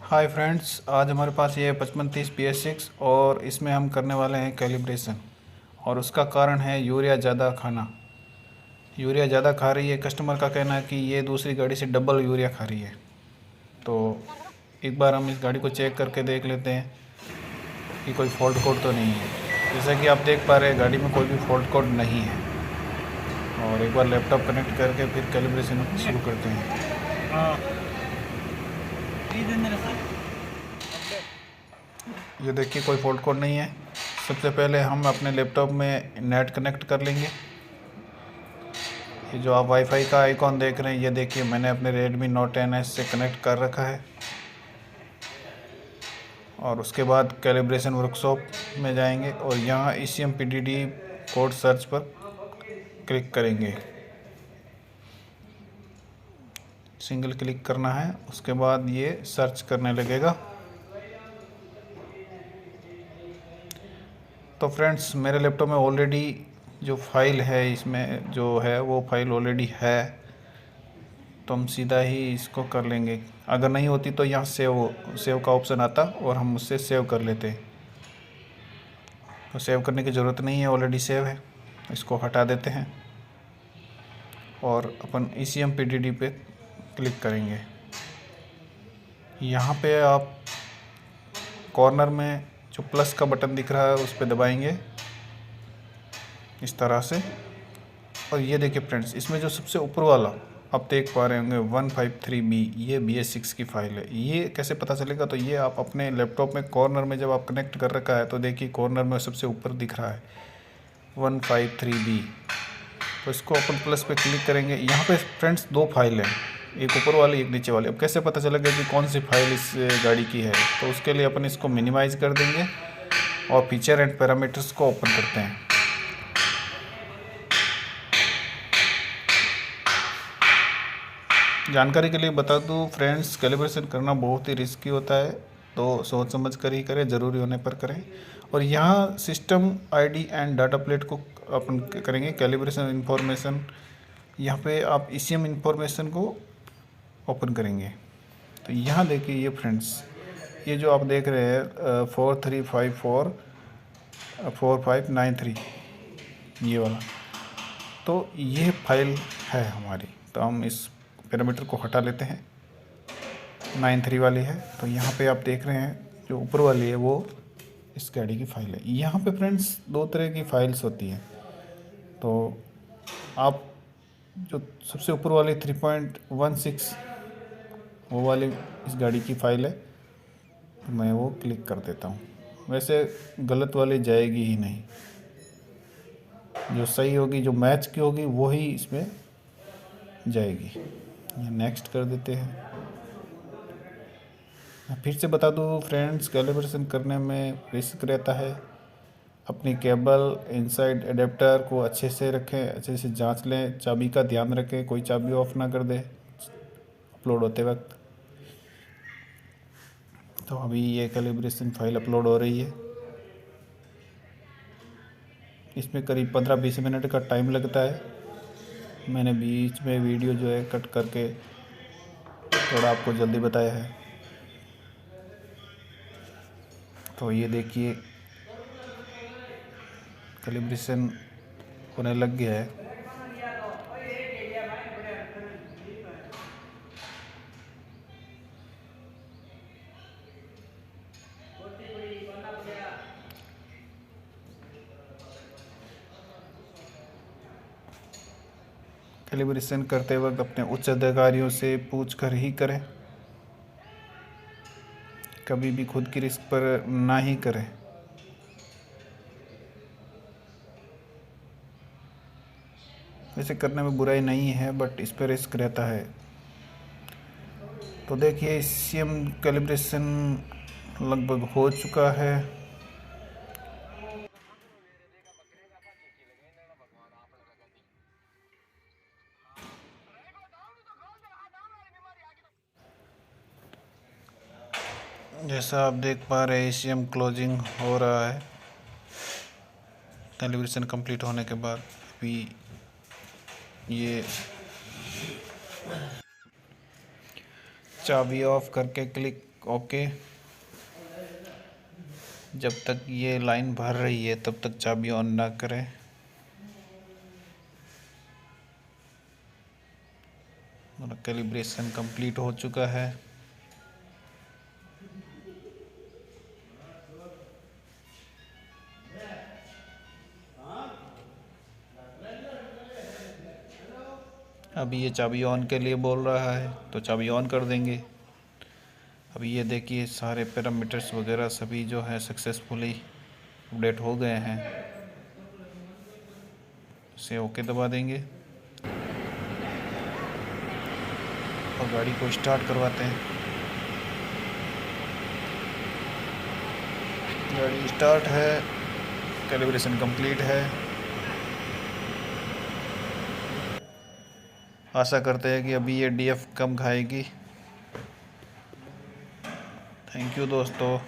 Hi friends, आज हमारे पास ये 5530 PS6 और इसमें हम करने वाले हैं कैलिब्रेशन। और उसका कारण है यूरिया ज़्यादा खाना। यूरिया ज़्यादा खा रही है। कस्टमर का कहना है कि ये दूसरी गाड़ी से डबल यूरिया खा रही है। तो एक बार हम इस गाड़ी को चेक करके देख लेते हैं कि कोई फॉल्ट कोड तो नहीं है। जैसा कि आप देख पा रहे हैं, गाड़ी में कोई भी फॉल्ट कोड नहीं है। और एक बार लैपटॉप कनेक्ट करके फिर कैलिब्रेशन शुरू करते हैं। ये देखिए, कोई फॉल्ट कोड नहीं है। सबसे पहले हम अपने लैपटॉप में नेट कनेक्ट कर लेंगे। ये जो आप वाईफाई का आइकॉन देख रहे हैं, ये देखिए मैंने अपने Redmi Note 10S से कनेक्ट कर रखा है। और उसके बाद कैलिब्रेशन वर्कशॉप में जाएंगे और यहाँ ECM-PDD कोड सर्च पर क्लिक करेंगे। सिंगल क्लिक करना है, उसके बाद ये सर्च करने लगेगा। तो फ्रेंड्स, मेरे लैपटॉप में ऑलरेडी जो फाइल है, इसमें जो है वो फाइल ऑलरेडी है, तो हम सीधा ही इसको कर लेंगे। अगर नहीं होती तो यहाँ सेव का ऑप्शन आता और हम उससे सेव कर लेते। तो सेव करने की ज़रूरत नहीं है, ऑलरेडी सेव है। इसको हटा देते हैं और अपन ECM-PDD पे क्लिक करेंगे। यहाँ पे आप कॉर्नर में जो प्लस का बटन दिख रहा है उस पर दबाएंगे इस तरह से। और ये देखिए फ्रेंड्स, इसमें जो सबसे ऊपर वाला आप देख पा रहे होंगे 153B, ये BS6 की फाइल है। ये कैसे पता चलेगा? तो ये आप अपने लैपटॉप में कॉर्नर में जब आप कनेक्ट कर रखा है तो देखिए कॉर्नर में सबसे ऊपर दिख रहा है 153B। तो इसको अपन प्लस पे क्लिक करेंगे। यहाँ पे फ्रेंड्स दो फाइल हैं, एक ऊपर वाली एक नीचे वाली। अब कैसे पता चलेगा कि कौन सी फाइल इस गाड़ी की है? तो उसके लिए अपन इसको मिनिमाइज़ कर देंगे और फीचर एंड पैरामीटर्स को ओपन करते हैं। जानकारी के लिए बता दूं फ्रेंड्स, कैलिब्रेशन करना बहुत ही रिस्की होता है, तो सोच समझ कर ही करें, ज़रूरी होने पर करें। और यहाँ system ID and data plate को अपन करेंगे कैलिब्रेशन इन्फॉर्मेशन। यहाँ पे आप ECM इन्फॉर्मेशन को ओपन करेंगे। तो यहाँ देखिए ये फ्रेंड्स, ये जो आप देख रहे हैं 43544593, ये वाला, तो ये फाइल है हमारी। तो हम इस पैरामीटर को हटा लेते हैं। 93 वाली है। तो यहाँ पे आप देख रहे हैं जो ऊपर वाली है वो इस गाड़ी की फ़ाइल है। यहाँ पे फ्रेंड्स दो तरह की फ़ाइल्स होती हैं। तो आप जो सबसे ऊपर वाली 3.16 वो वाली इस गाड़ी की फ़ाइल है, तो मैं वो क्लिक कर देता हूँ। वैसे गलत वाली जाएगी ही नहीं, जो सही होगी, जो मैच की होगी वही इसमें जाएगी। ये नेक्स्ट कर देते हैं। फिर से बता दूँ फ्रेंड्स, कैलिब्रेशन करने में रिस्क रहता है। अपनी केबल इनसाइड एडेप्टर को अच्छे से रखें, अच्छे से जांच लें, चाबी का ध्यान रखें, कोई चाबी ऑफ ना कर दे अपलोड होते वक्त। तो अभी ये कैलिब्रेशन फाइल अपलोड हो रही है। इसमें करीब 15-20 मिनट का टाइम लगता है। मैंने बीच में वीडियो जो है कट करके थोड़ा आपको जल्दी बताया है। तो ये देखिए कैलिब्रेशन होने लग गया है। कैलिब्रेशन करते वक्त अपने उच्च अधिकारियों से पूछ कर ही करें, कभी भी खुद की रिस्क पर ना ही करें। वैसे करने में बुराई नहीं है, बट इस पर रिस्क रहता है। तो देखिए ECM कैलिब्रेशन लगभग हो चुका है। जैसा आप देख पा रहे हैं ECM क्लोजिंग हो रहा है कैलिब्रेशन कंप्लीट होने के बाद। अभी ये चाबी ऑफ करके क्लिक ओके। जब तक ये लाइन भर रही है तब तक चाबी ऑन ना करें। कैलिब्रेशन कंप्लीट हो चुका है। अभी ये चाबी ऑन के लिए बोल रहा है तो चाबी ऑन कर देंगे। अभी ये देखिए सारे पैरामीटर्स वगैरह सभी जो है सक्सेसफुली अपडेट हो गए हैं। इसे ओके दबा देंगे और गाड़ी को स्टार्ट करवाते हैं। गाड़ी स्टार्ट है, कैलिब्रेशन कंप्लीट है। आशा करते हैं कि अभी ये डीएफ कम खाएगी। थैंक यू दोस्तों।